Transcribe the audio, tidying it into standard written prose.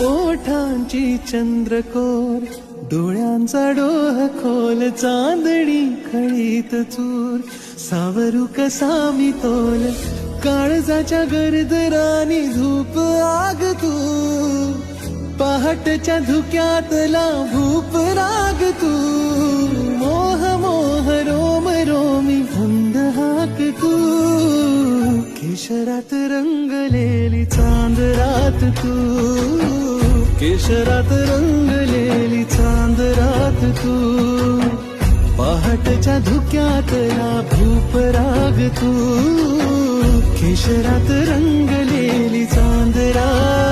ओठांची चंद्रकोर, डोळ्यांचा डोह खोल, चांदणी खळीत चूर, सावरू कसा मी तोल, काळजाच्या गरदरानी धूप आग तू, पहाटच्या धुक्यातला भूप राग तू, मोह मोह रोम रोमी धुंद हाक तू, केशरात रंगलेली चांद रात तू, केशरात रंगलेली चांद रात तू, पहाटच्या धुक्यातला भूप राग तू, केशरात रंगलेली चांद रात